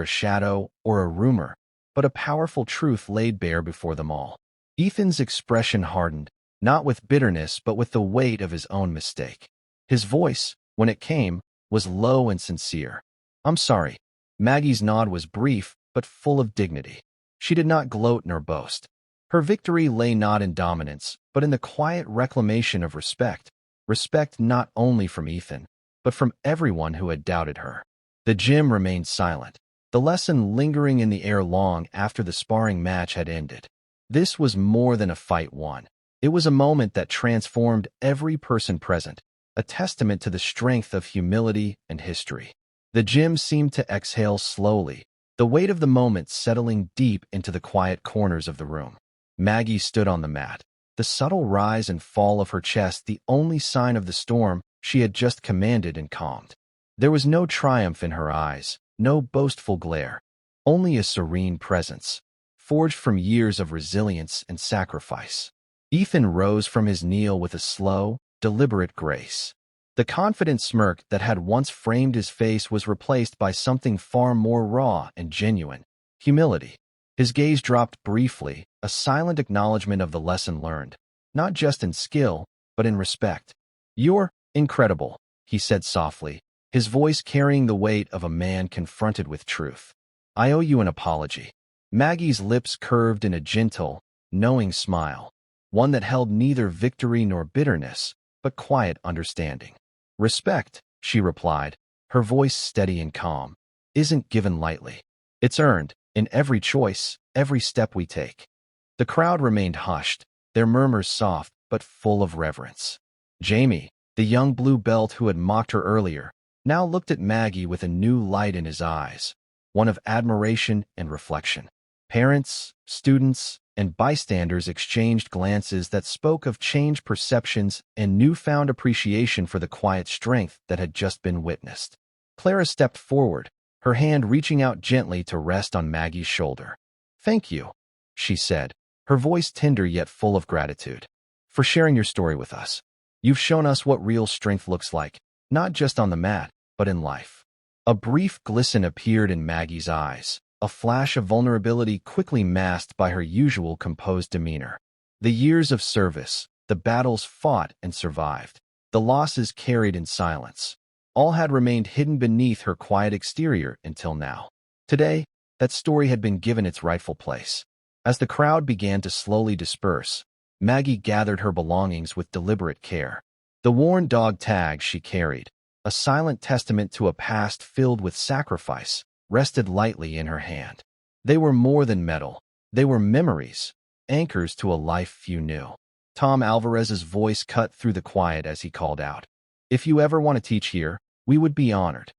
a shadow or a rumor, but a powerful truth laid bare before them all. Ethan's expression hardened, not with bitterness but with the weight of his own mistake. His voice, when it came, was low and sincere. "I'm sorry." Maggie's nod was brief but full of dignity. She did not gloat nor boast. Her victory lay not in dominance, but in the quiet reclamation of respect. Respect not only from Ethan, but from everyone who had doubted her. The gym remained silent, the lesson lingering in the air long after the sparring match had ended. This was more than a fight won. It was a moment that transformed every person present, a testament to the strength of humility and history. The gym seemed to exhale slowly, the weight of the moment settling deep into the quiet corners of the room. Maggie stood on the mat, the subtle rise and fall of her chest the only sign of the storm she had just commanded and calmed. There was no triumph in her eyes, no boastful glare, only a serene presence, forged from years of resilience and sacrifice. Ethan rose from his kneel with a slow, deliberate grace. The confident smirk that had once framed his face was replaced by something far more raw and genuine: humility. His gaze dropped briefly, a silent acknowledgement of the lesson learned, not just in skill, but in respect. "You're incredible," he said softly, his voice carrying the weight of a man confronted with truth. "I owe you an apology." Maggie's lips curved in a gentle, knowing smile, one that held neither victory nor bitterness, but quiet understanding. "Respect," she replied, her voice steady and calm, "isn't given lightly. It's earned in every choice, every step we take." The crowd remained hushed, their murmurs soft but full of reverence. Jamie, the young blue belt who had mocked her earlier, now looked at Maggie with a new light in his eyes, one of admiration and reflection. Parents, students, and bystanders exchanged glances that spoke of changed perceptions and newfound appreciation for the quiet strength that had just been witnessed. Clara stepped forward, her hand reaching out gently to rest on Maggie's shoulder. "Thank you," she said, her voice tender yet full of gratitude, "for sharing your story with us. You've shown us what real strength looks like, not just on the mat, but in life." A brief glisten appeared in Maggie's eyes, a flash of vulnerability quickly masked by her usual composed demeanor. The years of service, the battles fought and survived, the losses carried in silence, all had remained hidden beneath her quiet exterior until now. Today, that story had been given its rightful place. As the crowd began to slowly disperse, Maggie gathered her belongings with deliberate care. The worn dog tag she carried, a silent testament to a past filled with sacrifice, rested lightly in her hand. They were more than metal. They were memories, anchors to a life few knew. Tom Alvarez's voice cut through the quiet as he called out, "If you ever want to teach here, we would be honored."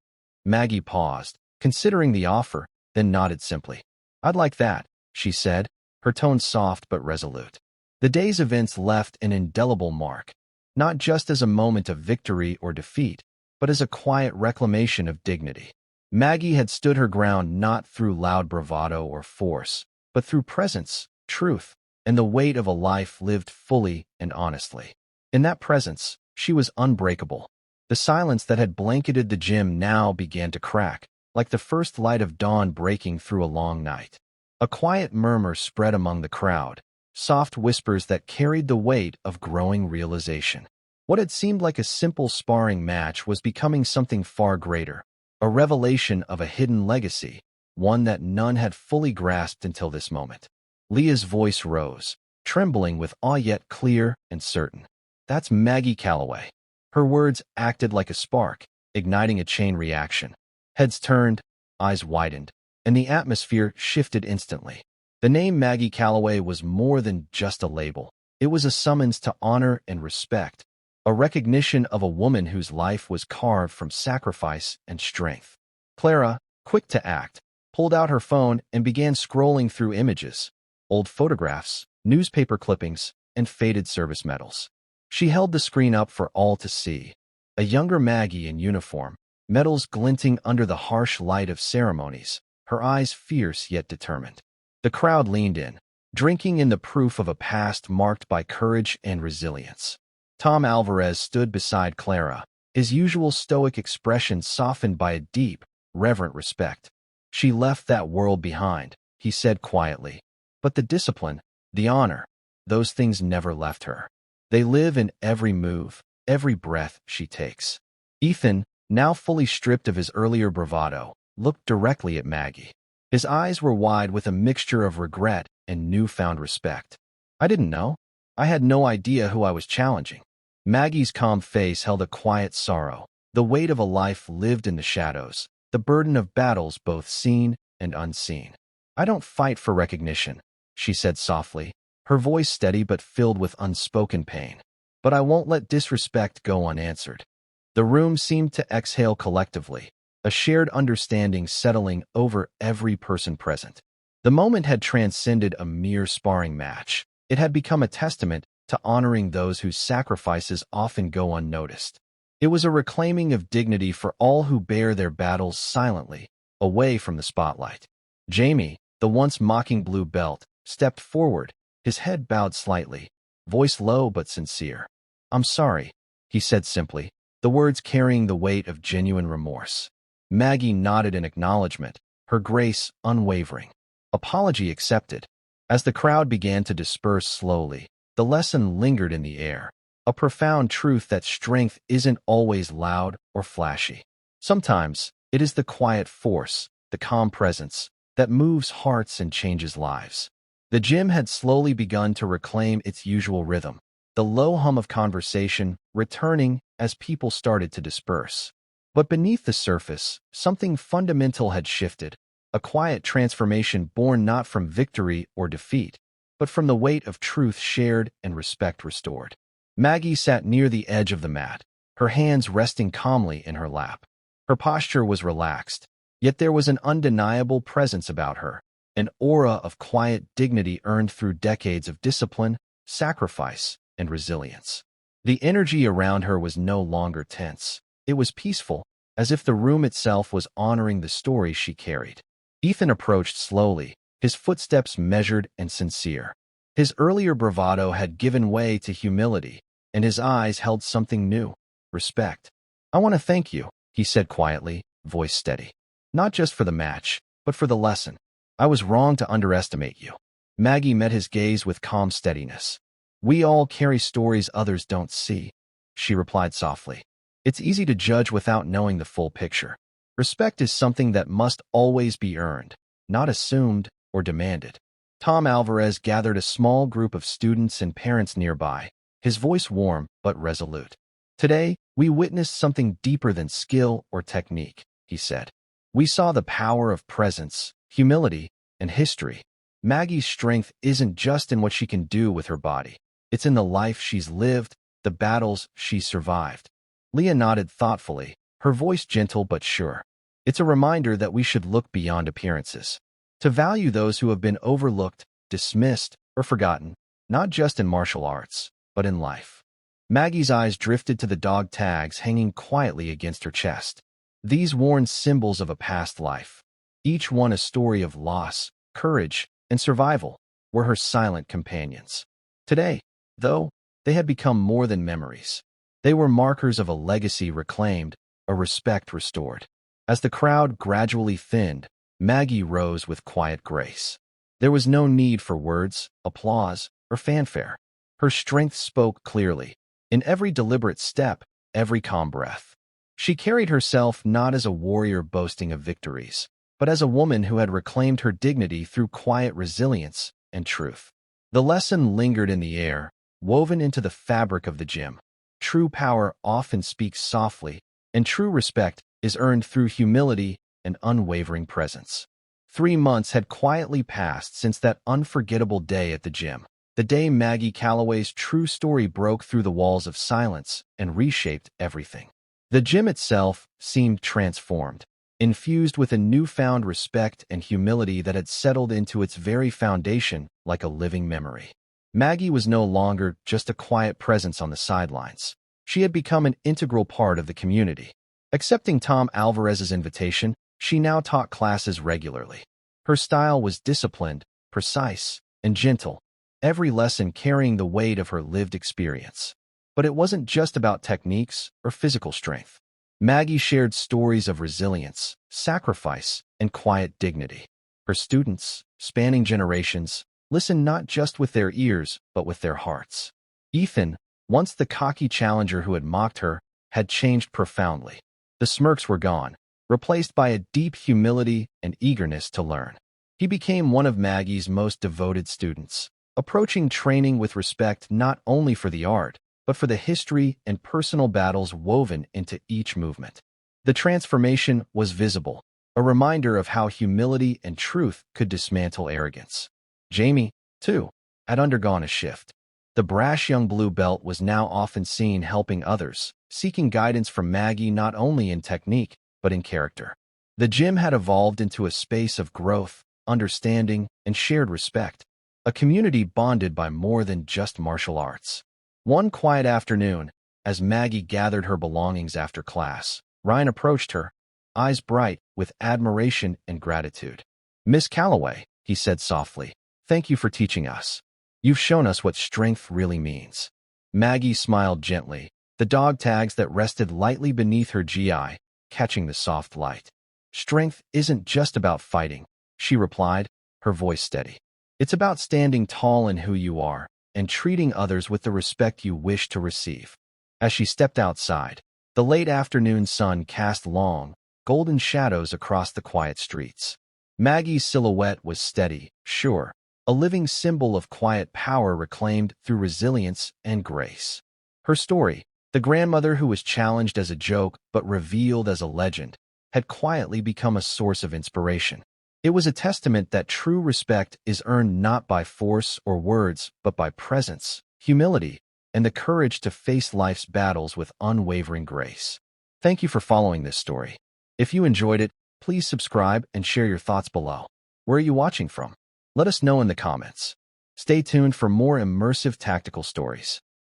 Maggie paused, considering the offer, then nodded simply. "I'd like that," she said, her tone soft but resolute. The day's events left an indelible mark, not just as a moment of victory or defeat, but as a quiet reclamation of dignity. Maggie had stood her ground not through loud bravado or force, but through presence, truth, and the weight of a life lived fully and honestly. In that presence, she was unbreakable. The silence that had blanketed the gym now began to crack, like the first light of dawn breaking through a long night. A quiet murmur spread among the crowd, soft whispers that carried the weight of growing realization. What had seemed like a simple sparring match was becoming something far greater, a revelation of a hidden legacy, one that none had fully grasped until this moment. Leah's voice rose, trembling with awe yet clear and certain. "That's Maggie Calloway." Her words acted like a spark, igniting a chain reaction. Heads turned, eyes widened, and the atmosphere shifted instantly. The name Maggie Calloway was more than just a label. It was a summons to honor and respect, a recognition of a woman whose life was carved from sacrifice and strength. Clara, quick to act, pulled out her phone and began scrolling through images, old photographs, newspaper clippings, and faded service medals. She held the screen up for all to see. A younger Maggie in uniform, medals glinting under the harsh light of ceremonies, her eyes fierce yet determined. The crowd leaned in, drinking in the proof of a past marked by courage and resilience. Tom Alvarez stood beside Clara, his usual stoic expression softened by a deep, reverent respect. "She left that world behind," he said quietly. "But the discipline, the honor, those things never left her. They live in every move, every breath she takes." Ethan, now fully stripped of his earlier bravado, looked directly at Maggie. His eyes were wide with a mixture of regret and newfound respect. "I didn't know. I had no idea who I was challenging." Maggie's calm face held a quiet sorrow, the weight of a life lived in the shadows, the burden of battles both seen and unseen. "I don't fight for recognition," she said softly, her voice steady but filled with unspoken pain. "But I won't let disrespect go unanswered." The room seemed to exhale collectively, a shared understanding settling over every person present. The moment had transcended a mere sparring match. It had become a testament to honoring those whose sacrifices often go unnoticed. It was a reclaiming of dignity for all who bear their battles silently, away from the spotlight. Jamie, the once mocking blue belt, stepped forward, his head bowed slightly, voice low but sincere. "I'm sorry," he said simply, the words carrying the weight of genuine remorse. Maggie nodded in acknowledgement, her grace unwavering. Apology accepted. As the crowd began to disperse slowly, the lesson lingered in the air, a profound truth that strength isn't always loud or flashy. Sometimes, it is the quiet force, the calm presence, that moves hearts and changes lives. The gym had slowly begun to reclaim its usual rhythm, the low hum of conversation returning as people started to disperse. But beneath the surface, something fundamental had shifted, a quiet transformation born not from victory or defeat, but from the weight of truth shared and respect restored. Maggie sat near the edge of the mat, her hands resting calmly in her lap. Her posture was relaxed, yet there was an undeniable presence about her, an aura of quiet dignity earned through decades of discipline, sacrifice, and resilience. The energy around her was no longer tense. It was peaceful, as if the room itself was honoring the story she carried. Ethan approached slowly, his footsteps measured and sincere. His earlier bravado had given way to humility, and his eyes held something new, respect. "I want to thank you," he said quietly, voice steady. "Not just for the match, but for the lesson. I was wrong to underestimate you." Maggie met his gaze with calm steadiness. "We all carry stories others don't see," she replied softly. "It's easy to judge without knowing the full picture. Respect is something that must always be earned, not assumed or demanded." Tom Alvarez gathered a small group of students and parents nearby, his voice warm but resolute. "Today, we witnessed something deeper than skill or technique," he said. "We saw the power of presence, humility, and history. Maggie's strength isn't just in what she can do with her body. It's in the life she's lived, the battles she's survived." Leah nodded thoughtfully, her voice gentle but sure. "It's a reminder that we should look beyond appearances, to value those who have been overlooked, dismissed, or forgotten, not just in martial arts, but in life." Maggie's eyes drifted to the dog tags hanging quietly against her chest. These worn symbols of a past life, each one a story of loss, courage, and survival, were her silent companions. Today, though, they had become more than memories. They were markers of a legacy reclaimed, a respect restored. As the crowd gradually thinned, Maggie rose with quiet grace. There was no need for words, applause, or fanfare. Her strength spoke clearly, in every deliberate step, every calm breath. She carried herself not as a warrior boasting of victories, but as a woman who had reclaimed her dignity through quiet resilience and truth. The lesson lingered in the air, woven into the fabric of the gym. true power often speaks softly, and true respect is earned through humility and unwavering presence. 3 months had quietly passed since that unforgettable day at the gym. The day Maggie Calloway's true story broke through the walls of silence and reshaped everything. The gym itself seemed transformed, infused with a newfound respect and humility that had settled into its very foundation like a living memory. Maggie was no longer just a quiet presence on the sidelines. She had become an integral part of the community. Accepting Tom Alvarez's invitation, she now taught classes regularly. Her style was disciplined, precise, and gentle, every lesson carrying the weight of her lived experience. But it wasn't just about techniques or physical strength. Maggie shared stories of resilience, sacrifice, and quiet dignity. Her students, spanning generations, listened not just with their ears, but with their hearts. Ethan, once the cocky challenger who had mocked her, had changed profoundly. The smirks were gone, replaced by a deep humility and eagerness to learn. He became one of Maggie's most devoted students, approaching training with respect not only for the art, but for the history and personal battles woven into each movement. The transformation was visible, a reminder of how humility and truth could dismantle arrogance. Jamie, too, had undergone a shift. The brash young blue belt was now often seen helping others, seeking guidance from Maggie not only in technique, but in character. The gym had evolved into a space of growth, understanding, and shared respect, a community bonded by more than just martial arts. One quiet afternoon, as Maggie gathered her belongings after class, Ryan approached her, eyes bright with admiration and gratitude. "Miss Calloway," he said softly, "thank you for teaching us. You've shown us what strength really means." Maggie smiled gently, the dog tags that rested lightly beneath her GI, catching the soft light. "Strength isn't just about fighting," she replied, her voice steady. "It's about standing tall in who you are and treating others with the respect you wish to receive." As she stepped outside, the late afternoon sun cast long, golden shadows across the quiet streets. Maggie's silhouette was steady, sure, a living symbol of quiet power reclaimed through resilience and grace. Her story, the grandmother who was challenged as a joke but revealed as a legend, had quietly become a source of inspiration. It was a testament that true respect is earned not by force or words, but by presence, humility, and the courage to face life's battles with unwavering grace. Thank you for following this story. If you enjoyed it, please subscribe and share your thoughts below. Where are you watching from? Let us know in the comments. Stay tuned for more immersive tactical stories.